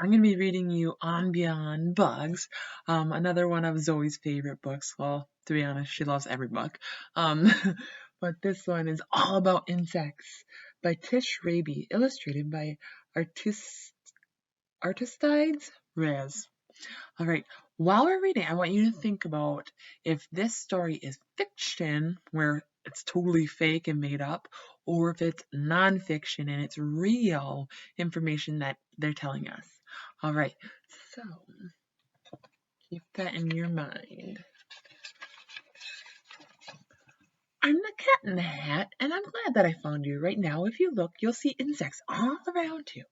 I'm going to be reading you On Beyond Bugs, another one of Zoe's favorite books. Well, to be honest, she loves every book. Um, but this one is all about insects by Tish Raby, illustrated by Artistides Rez. All right, while we're reading, I want you to think about if this story is fiction, where it's totally fake and made up, or if it's nonfiction and it's real information that they're telling us. All right, so keep that in your mind. I'm the cat in the hat, and I'm glad that I found you. Right now, if you look, you'll see insects all around you.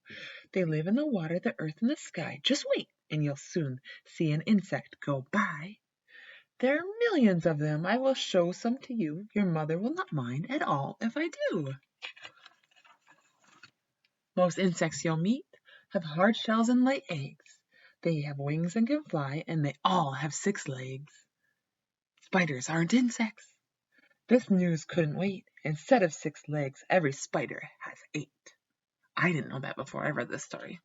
They live in the water, the earth, and the sky. Just wait, and you'll soon see an insect go by. There are millions of them. I will show some to you. Your mother will not mind at all if I do. Most insects you'll meet have hard shells and lay eggs. They have wings and can fly, and they all have 6 legs. Spiders aren't insects. This news couldn't wait. Instead of 6 legs, every spider has 8. I didn't know that before I read this story.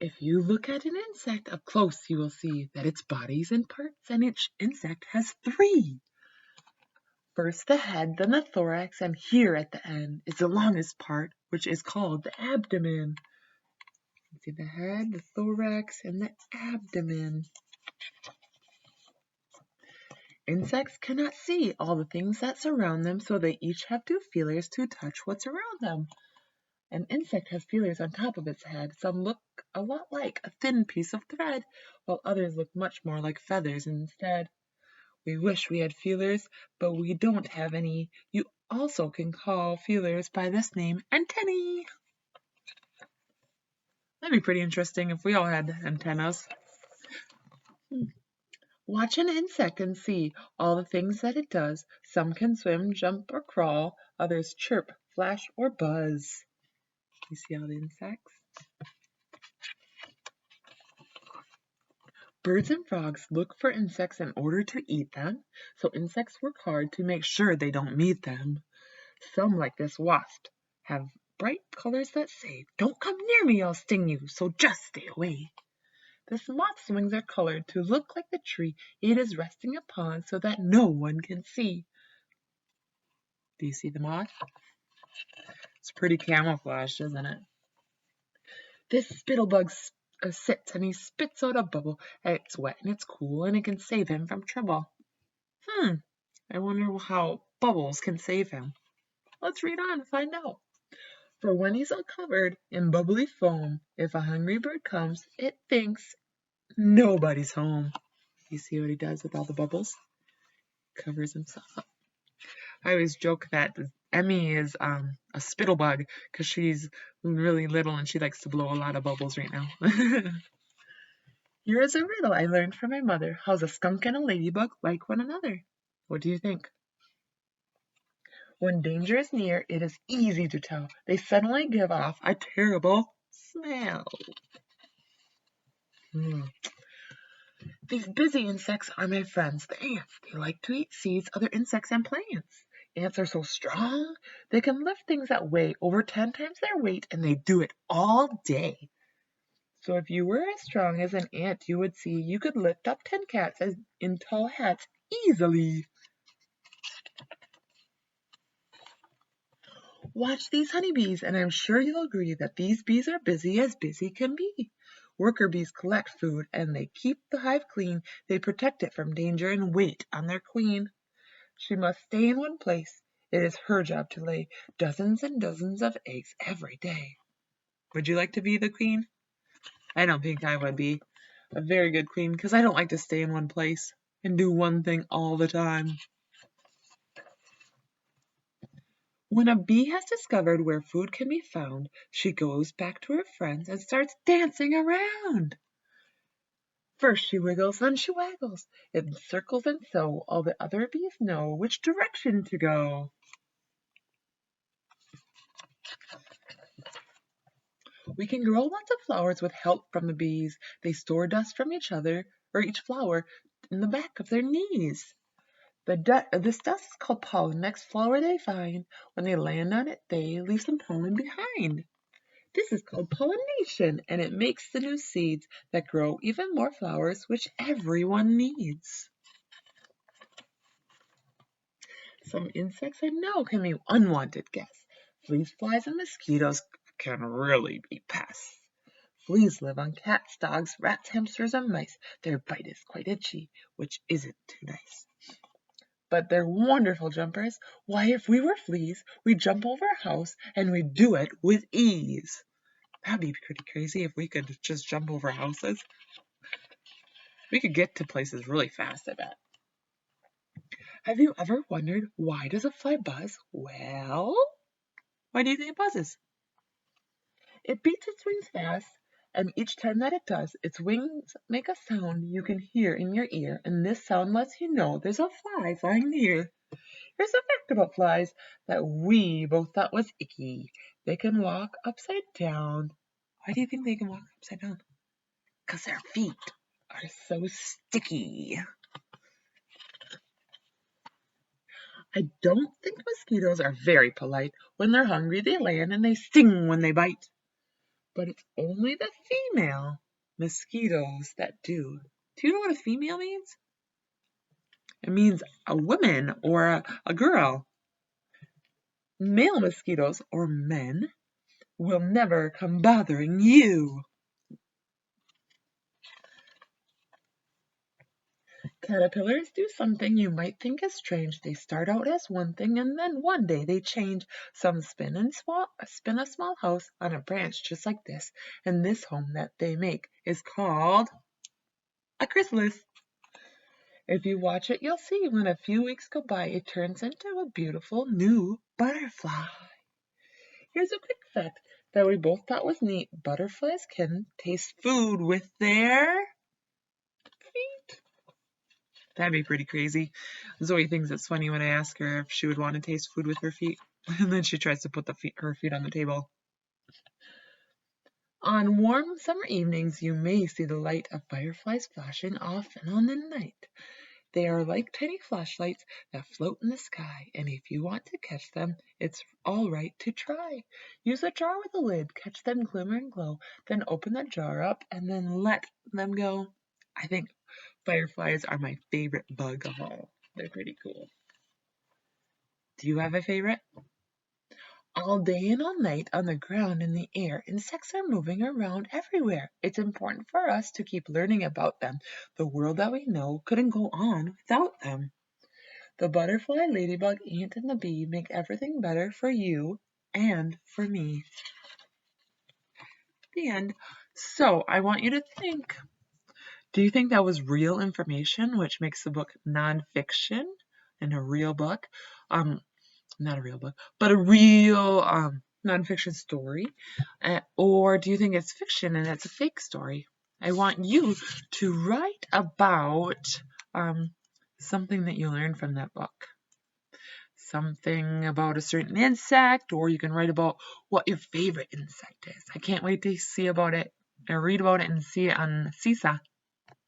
If you look at an insect up close, you will see that its body's in parts, and each insect has 3. First the head, then the thorax, and here at the end is the longest part, which is called the abdomen. You see the head, the thorax, and the abdomen. Insects cannot see all the things that surround them, so they each have 2 feelers to touch what's around them. An insect has feelers on top of its head. Some look a lot like a thin piece of thread, while others look much more like feathers instead. We wish we had feelers, but we don't have any. You also can call feelers by this name, antennae. That'd be pretty interesting if we all had antennas. Watch an insect and see all the things that it does. Some can swim, jump, or crawl. Others chirp, flash, or buzz. You see all the insects? Birds and frogs look for insects in order to eat them, so insects work hard to make sure they don't meet them. Some, like this wasp, have bright colors that say, "Don't come near me, I'll sting you, so just stay away." This moth's wings are colored to look like the tree it is resting upon so that no one can see. Do you see the moth? It's pretty camouflaged, isn't it? This spittlebug sits and he spits out a bubble, and it's wet and it's cool and it can save him from trouble. I wonder how bubbles can save him. Let's read on and find out. For when he's all covered in bubbly foam, if a hungry bird comes, it thinks nobody's home. You see what he does with all the bubbles? Covers himself up. I always joke that Emmy is a spittlebug because she's really little and she likes to blow a lot of bubbles right now. Here is a riddle I learned from my mother. How's a skunk and a ladybug like one another? What do you think? When danger is near, it is easy to tell. They suddenly give off a terrible smell. These busy insects are my friends, the ants. They like to eat seeds, other insects, and plants. Ants are so strong, they can lift things that weigh over 10 times their weight, and they do it all day. So if you were as strong as an ant, you would see you could lift up 10 cats in tall hats easily. Watch these honeybees, and I'm sure you'll agree that these bees are busy as busy can be. Worker bees collect food, and they keep the hive clean. They protect it from danger and wait on their queen. She must stay in one place. It is her job to lay dozens and dozens of eggs every day. Would you like to be the queen? I don't think I would be a very good queen because I don't like to stay in one place and do one thing all the time. When a bee has discovered where food can be found, she goes back to her friends and starts dancing around. First she wiggles, then she waggles. It circles and so all the other bees know which direction to go. We can grow lots of flowers with help from the bees. They store dust from each other, or each flower, in the back of their knees. This dust is called pollen. Next flower they find, when they land on it, they leave some pollen behind. This is called pollination, and it makes the new seeds that grow even more flowers, which everyone needs. Some insects I know can be unwanted guests. Fleas, flies, and mosquitoes can really be pests. Fleas live on cats, dogs, rats, hamsters, and mice. Their bite is quite itchy, which isn't too nice. But they're wonderful jumpers. Why, if we were fleas, we'd jump over a house, and we'd do it with ease. That'd be pretty crazy if we could just jump over houses. We could get to places really fast, I bet. Have you ever wondered, why does a fly buzz? Well, why do you think it buzzes? It beats its wings fast, and each time that it does, its wings make a sound you can hear in your ear, and this sound lets you know there's a fly flying near. Here's a fact about flies that we both thought was icky. They can walk upside down. Why do you think they can walk upside down? Because their feet are so sticky. I don't think mosquitoes are very polite. When they're hungry, they land and they sting when they bite. But it's only the female mosquitoes that do. Do you know what a female means? It means a woman or a girl. Male mosquitoes, or men, will never come bothering you. Caterpillars do something you might think is strange. They start out as one thing and then one day they change. Some spin a small house on a branch just like this, and this home that they make is called a chrysalis. If you watch it, you'll see when a few weeks go by, it turns into a beautiful new butterfly. Here's a quick fact that we both thought was neat. Butterflies can taste food with their feet. That'd be pretty crazy. Zoe thinks it's funny when I ask her if she would want to taste food with her feet, and then she tries to put her feet on the table. On warm summer evenings, you may see the light of fireflies flashing off and on the night. They are like tiny flashlights that float in the sky, and if you want to catch them, it's all right to try. Use a jar with a lid, catch them glimmer and glow, then open the jar up and then let them go. I think fireflies are my favorite bug of all. They're pretty cool. Do you have a favorite? All day and all night, on the ground, in the air, insects are moving around everywhere. It's important for us to keep learning about them. The world that we know couldn't go on without them. The butterfly, ladybug, ant, and the bee make everything better for you and for me. The end. So I want you to think. Do you think that was real information, which makes the book nonfiction and a real book? Not a real book, but a real nonfiction story? Or do you think it's fiction and it's a fake story? I want you to write about something that you learned from that book. Something about a certain insect, or you can write about what your favorite insect is. I can't wait to see about it, or read about it and see it on Seesaw.